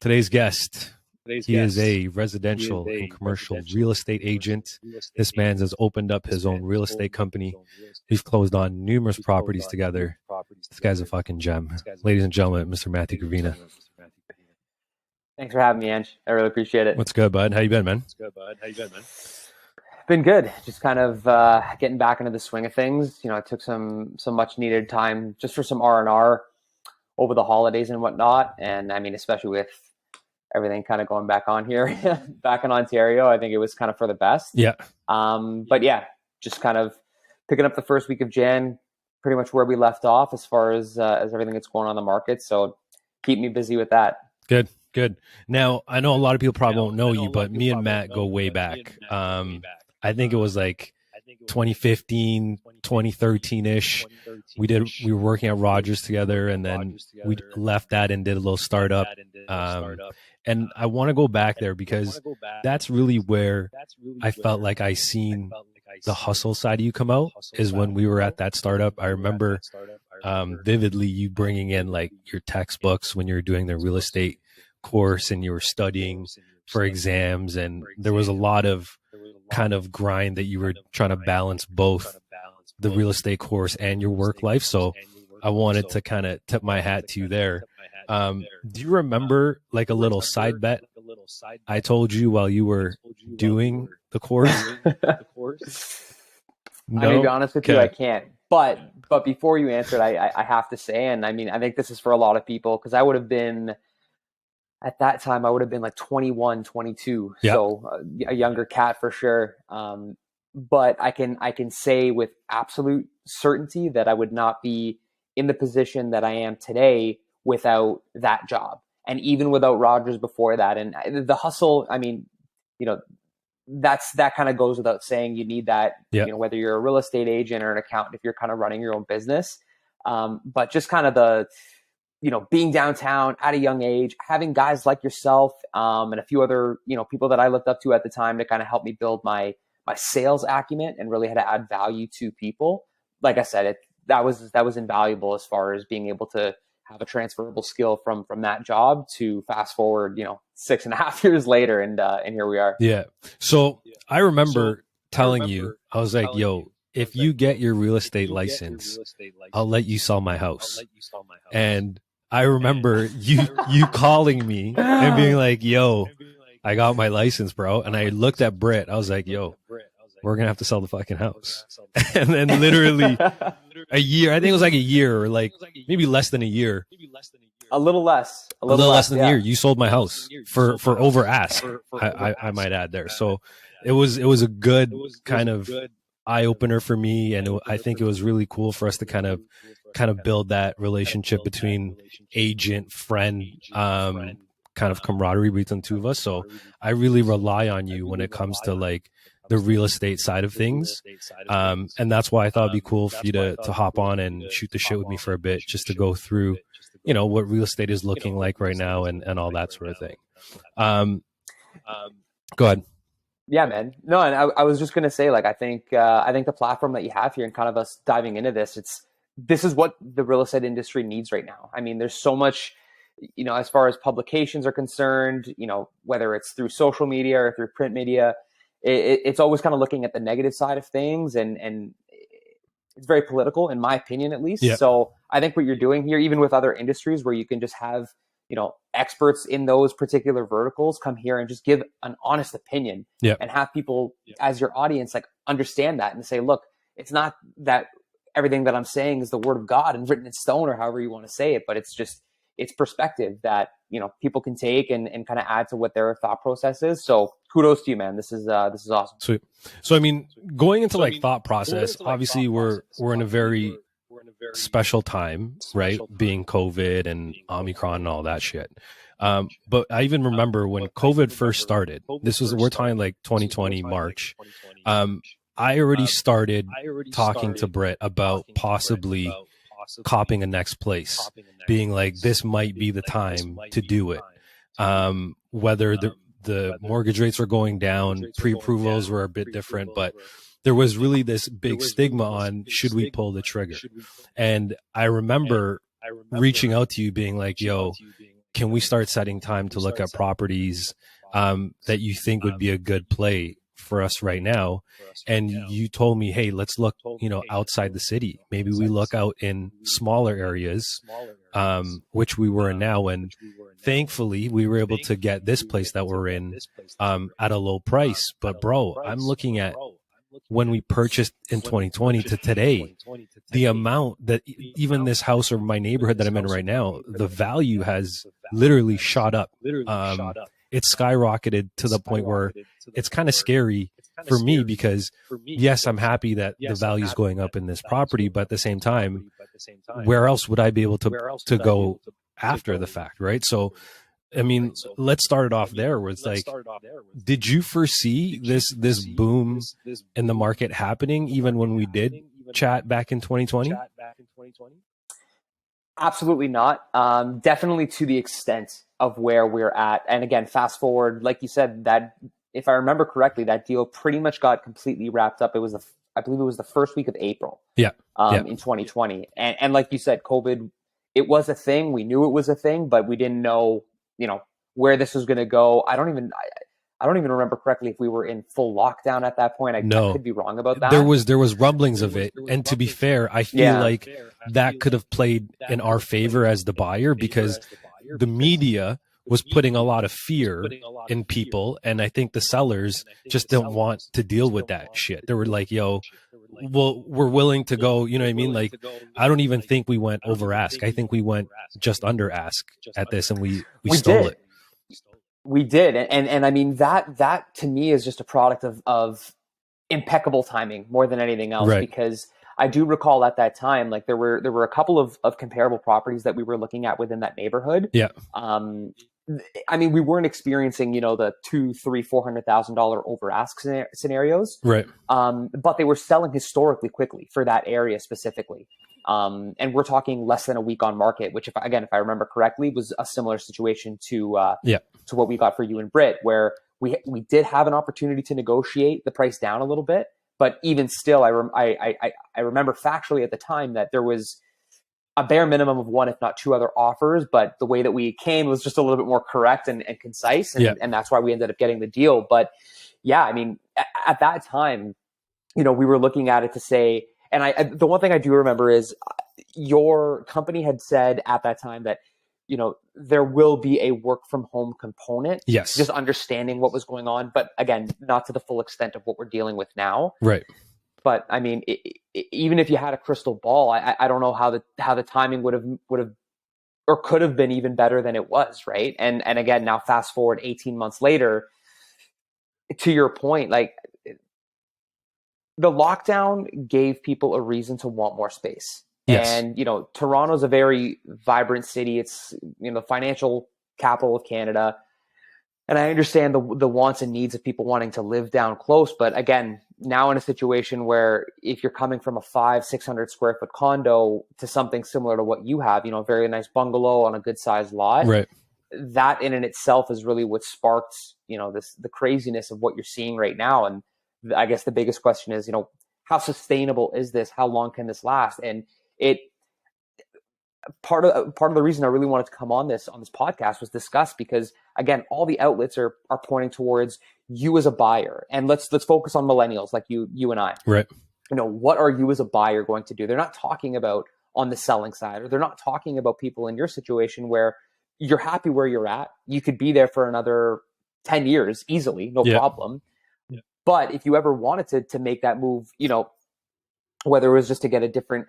Today's guest, he is a residential and commercial real estate agent. This man has opened up his own real estate company. He's closed on numerous properties together. This guy's a fucking gem. Ladies and gentlemen, Mr. Matthew Gravina. Thanks for having me, Ange. I really appreciate it. What's good, bud? How you been, man? Been good. Just kind of getting back into the swing of things. You know, I took some much needed time just for some R&R over the holidays and whatnot. And I mean, especially with everything kind of going back on here, back in Ontario, I think it was kind of for the best. Yeah. But yeah, just kind of picking up the first week of Jan, pretty much where we left off as far as everything that's going on in the market. So keep me busy with that. Good. Now, I know a lot of people probably won't know you, but me and Matt go way back. I think it was like 2015, 2013-ish. We were working at Rogers together, and then we left that and did a little startup. And I want to go back there because that's really where I felt like I seen the hustle side of you come out, is when we were at that startup. I remember vividly you bringing in like your textbooks when you were doing the real estate course and you were studying for exams, and there was a lot of kind of grind that you were trying to balance both the real estate course and your work life. So I wanted to kind of tip my hat to you there. Do you remember like a little side bet I told you while you were doing the course? No? I'm gonna be honest with you, I can't. But before you answer it, I have to say, and I mean, I think this is for a lot of people, because I would have been, at that time, I would have been like 21, 22. Yep. So a younger cat for sure. But I can say with absolute certainty that I would not be in the position that I am today without that job. And even without Rogers before that. And the hustle, I mean, you know, that kind of goes without saying. You need that, you know, whether you're a real estate agent or an accountant, if you're kind of running your own business. But just kind of the, you know, being downtown at a young age, having guys like yourself and a few other, you know, people that I looked up to at the time to kind of help me build my sales acumen and really how to add value to people. Like I said, that was invaluable as far as being able to have a transferable skill from that job to fast forward, you know, 6.5 years later, and here we are. Yeah. So I remember telling you, I was like, yo, if you get your real estate license, I'll let you sell my house. And I remember you calling me and being like, yo, I got my license, bro. And I looked at Britt. I was like, yo, we're going to have to sell the fucking house. And then literally a year, I think it was like a year, or like maybe less than a year. A little less than a year. You sold my house for over ask. I might add there. So it was a good kind of eye opener for me. And I think it was really cool for us to kind of build that relationship between agent, friend, kind of camaraderie between the two of us. So I really rely on you when it comes to like the real estate side of things. And that's why I thought it'd be cool for you to hop on and shoot the shit with me for a bit, just to go through, you know, what real estate is looking like right now and all that sort of thing. Go ahead. Yeah, man. No, and I was just going to say, like, I think the platform that you have here and kind of us diving into this is what the real estate industry needs right now. I mean, there's so much, you know, as far as publications are concerned, you know, whether it's through social media or through print media, it's always kind of looking at the negative side of things, and it's very political, in my opinion, at least. Yeah. So I think what you're doing here, even with other industries where you can just have, you know, experts in those particular verticals come here and just give an honest opinion, and have people as your audience, like, understand that and say, look, it's not that everything that I'm saying is the word of God and written in stone, or however you want to say it, but it's perspective that, you know, people can take and kind of add to what their thought process is. So kudos to you, man. This is awesome. Sweet. So, I mean, going into thought process, obviously we're in a very special time, right? Being COVID and Omicron and all that shit. But I even remember when COVID first started, we're talking like 2020 March. I already started talking to Britt about possibly copying a next place, being like, this might be the time to do it. Whether the mortgage rates are going down, pre-approvals were a bit different, but there was really this big stigma on, should we pull the trigger? And I remember reaching out to you being like, yo, can we start setting time to look at properties that you think would be a good play for us right now? And you told me, hey, let's look, outside the city. Maybe we look out in smaller areas, which we were in now. And thankfully we were able to get this place that we're in at a low price. But bro, I'm looking at when we purchased in 2020 to today, the amount that even this house or my neighborhood that I'm in right now, the value has literally shot up. It's skyrocketed to the point where it's kind of scary for me, because yes, I'm happy that the value is going up in this property, but at the same time, where else would I be able to go after the fact, right? So, I mean, let's start it off there, where it's like, did you foresee this boom in the market happening even when we did chat back in 2020? Absolutely not. Definitely to the extent of where we're at. And again, fast forward, like you said, that if I remember correctly, that deal pretty much got completely wrapped up. I believe it was the first week of April. In 2020. And like you said, COVID, it was a thing. We knew it was a thing, but we didn't know, where this was going to go. I don't even remember correctly if we were in full lockdown at that point. I could be wrong about that. There was rumblings of it. And to be fair, I feel like that could have played in our favor as the buyer, because the media was putting a lot of fear in people. And I think the sellers just didn't want to deal with that shit. They were like, yo, well, we're willing to go, you know what I mean? Like, I don't even think we went over ask. I think we went just under ask at this, and we stole it. We did. And I mean, that to me is just a product of impeccable timing more than anything else, because I do recall at that time, like there were a couple of comparable properties that we were looking at within that neighborhood. I mean, we weren't experiencing, the $200,000, $300,000, $400,000 over ask scenarios, but they were selling historically quickly for that area specifically. And we're talking less than a week on market, which if I remember correctly, was a similar situation to what we got for you and Britt, where we did have an opportunity to negotiate the price down a little bit, but even still, I remember factually at the time that there was a bare minimum of one, if not two other offers, but the way that we came was just a little bit more correct and concise. And that's why we ended up getting the deal. But yeah, I mean, at that time, we were looking at it to say, and the one thing I do remember is your company had said at that time that, there will be a work from home component. Yes. Just understanding what was going on. But again, not to the full extent of what we're dealing with now. Right. But I mean, even if you had a crystal ball, I don't know how the timing would have or could have been even better than it was. Right. And again, now fast forward 18 months later, to your point, like the lockdown gave people a reason to want more space. Yes. And, Toronto's a very vibrant city. It's, the financial capital of Canada. And I understand the wants and needs of people wanting to live down close. But again, now in a situation where if you're coming from a 500-600 square foot condo to something similar to what you have, a very nice bungalow on a good sized lot, that in and itself is really what sparked, the craziness of what you're seeing right now. And I guess the biggest question is, how sustainable is this? How long can this last? And part of the reason I really wanted to come on this podcast was discuss, because again, all the outlets are pointing towards you as a buyer. And let's focus on millennials like you and I. Right. What are you as a buyer going to do? They're not talking about on the selling side, or they're not talking about people in your situation where you're happy where you're at. You could be there for another 10 years easily, no problem. Yeah. But if you ever wanted to make that move, whether it was just to get a different,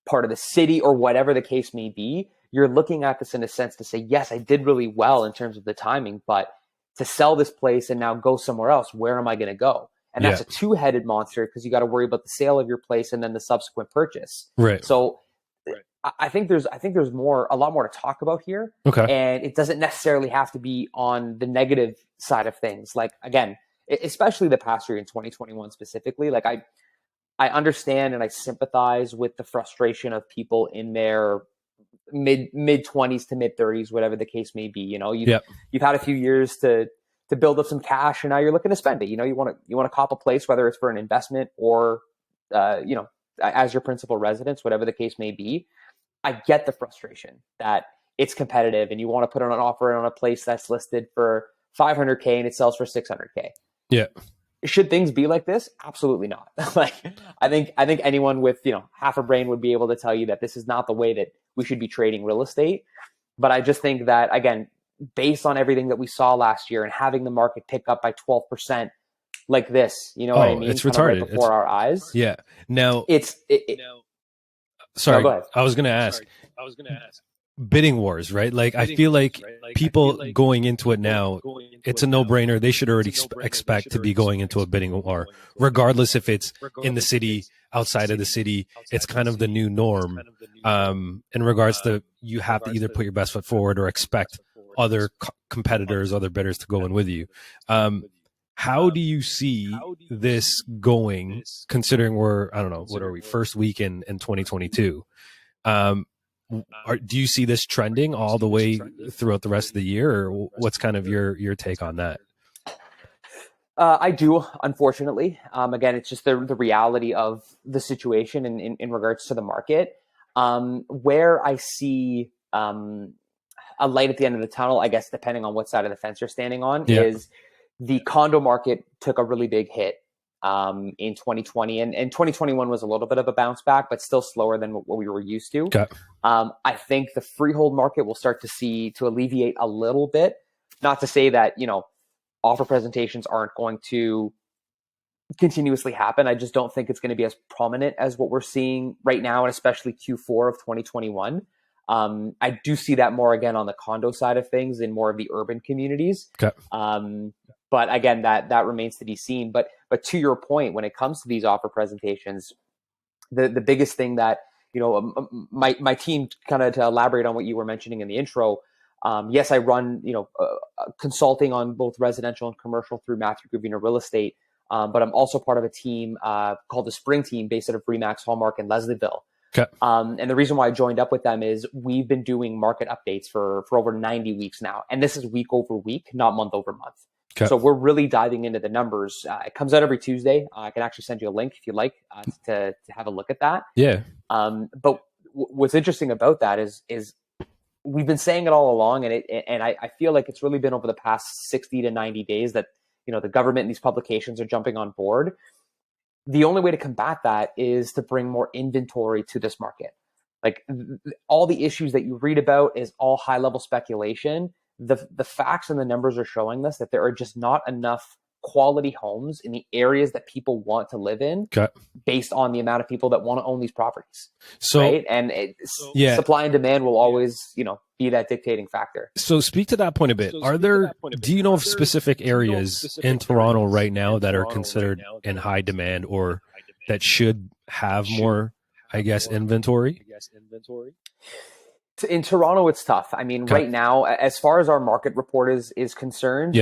part of the city or whatever the case may be, you're looking at this in a sense to say, yes, I did really well in terms of the timing, but to sell this place and now go somewhere else, where am I going to go? And that's a two-headed monster, because you got to worry about the sale of your place and then the subsequent purchase. Right. So I think there's a lot more to talk about here. Okay. And it doesn't necessarily have to be on the negative side of things. Like, again, especially the past year in 2021 specifically, like I understand and I sympathize with the frustration of people in their mid 20s to mid 30s, whatever the case may be. You've had a few years to build up some cash, and now you're looking to spend it. You want to cop a place, whether it's for an investment or as your principal residence, whatever the case may be. I get the frustration that it's competitive and you want to put on an offer on a place that's listed for 500K and it sells for 600K. Yeah. Should things be like this? Absolutely not. Like, I think anyone with, half a brain would be able to tell you that this is not the way that we should be trading real estate. But I just think that, again, based on everything that we saw last year and having the market pick up by 12% like this, what I mean? It's retarded. Right before our eyes. Yeah. Now, sorry, go ahead. I was going to ask. Bidding wars, right? Like, I feel like people going into it now, it's a no-brainer. They should already expect to be going into a bidding war, regardless if it's in the city, outside of the city. It's kind of the new norm. In regards to, you have to either put your best foot forward or expect other competitors, other bidders to go in with you. How do you see this going, considering we're, I don't know, what are we, first week in 2022? Do you see this trending all the way throughout the rest of the year, or what's kind of your take on that? I do, unfortunately. Again, it's just the reality of the situation in regards to the market. Where I see a light at the end of the tunnel, I guess, depending on what side of the fence you're standing on, is the condo market took a really big hit in 2020, and 2021 was a little bit of a bounce back, but still slower than what we were used to. Okay. I think the freehold market will start to alleviate a little bit. Not to say that, offer presentations aren't going to continuously happen. I just don't think it's going to be as prominent as what we're seeing right now, and especially Q4 of 2021. I do see that more again on the condo side of things in more of the urban communities. Okay. But again, that remains to be seen. But to your point, when it comes to these offer presentations, the biggest thing that, my team, kind of to elaborate on what you were mentioning in the intro, yes, I run, consulting on both residential and commercial through Matthew Gravina Real Estate. But I'm also part of a team called the Spring Team based out of Remax Hallmark in Leslieville. Okay. And the reason why I joined up with them is we've been doing market updates for over 90 weeks now. And this is week over week, not month over month. Okay. So we're really diving into the numbers. It comes out every Tuesday. I can actually send you a link if you'd like to have a look at that. Yeah. But what's interesting about that is we've been saying it all along, and I feel like it's really been over the past 60 to 90 days that, the government and these publications are jumping on board. The only way to combat that is to bring more inventory to this market. Like, all the issues that you read about is all high level speculation. The facts and the numbers are showing us that there are just not enough quality homes in the areas that people want to live in, based on the amount of people that want to own these properties. So, right? And supply and demand will always, be that dictating factor. So speak to that point a bit. Do you know of specific areas in Toronto right now that are considered in high demand, or that should have more, I guess, inventory? In Toronto, it's tough. I mean, right now, as far as our market report is concerned,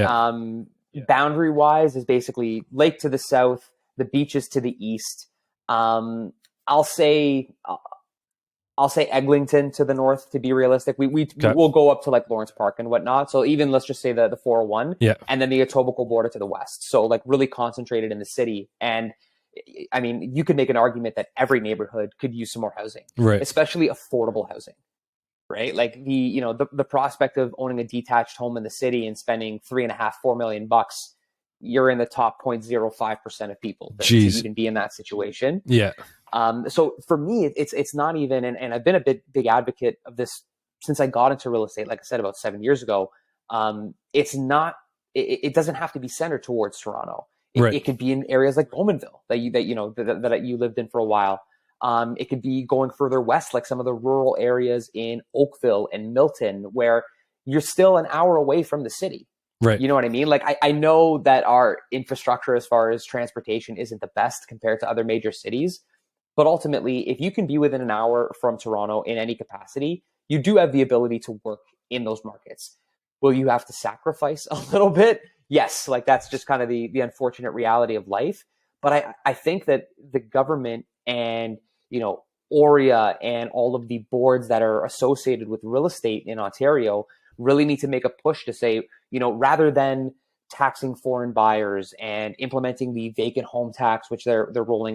boundary wise is basically lake to the south, the beaches to the east. I'll say Eglinton to the north, to be realistic. We will go up to like Lawrence Park and whatnot. So even, let's just say the 401, and then the Etobicoke border to the west. So like really concentrated in the city. And I mean, you could make an argument that every neighborhood could use some more housing, right? Especially affordable housing. Right? Like the prospect of owning a detached home in the city and spending $3.5-4 million, you're in the top 0.05% of people to even be in that situation. Yeah. So for me, it's not even, and I've been a big advocate of this since I got into real estate, like I said, about 7 years ago. It doesn't have to be centered towards Toronto. It could be in areas like Bowmanville that you lived in for a while. It could be going further west, like some of the rural areas in Oakville and Milton, where you're still an hour away from the city. Right. You know what I mean? Like, I know that our infrastructure as far as transportation isn't the best compared to other major cities, but ultimately, if you can be within an hour from Toronto in any capacity, you do have the ability to work in those markets. Will you have to sacrifice a little bit? Yes. Like, that's just kind of the unfortunate reality of life. But I think that the government and, OREA and all of the boards that are associated with real estate in Ontario really need to make a push to say, rather than taxing foreign buyers and implementing the vacant home tax, which they're rolling out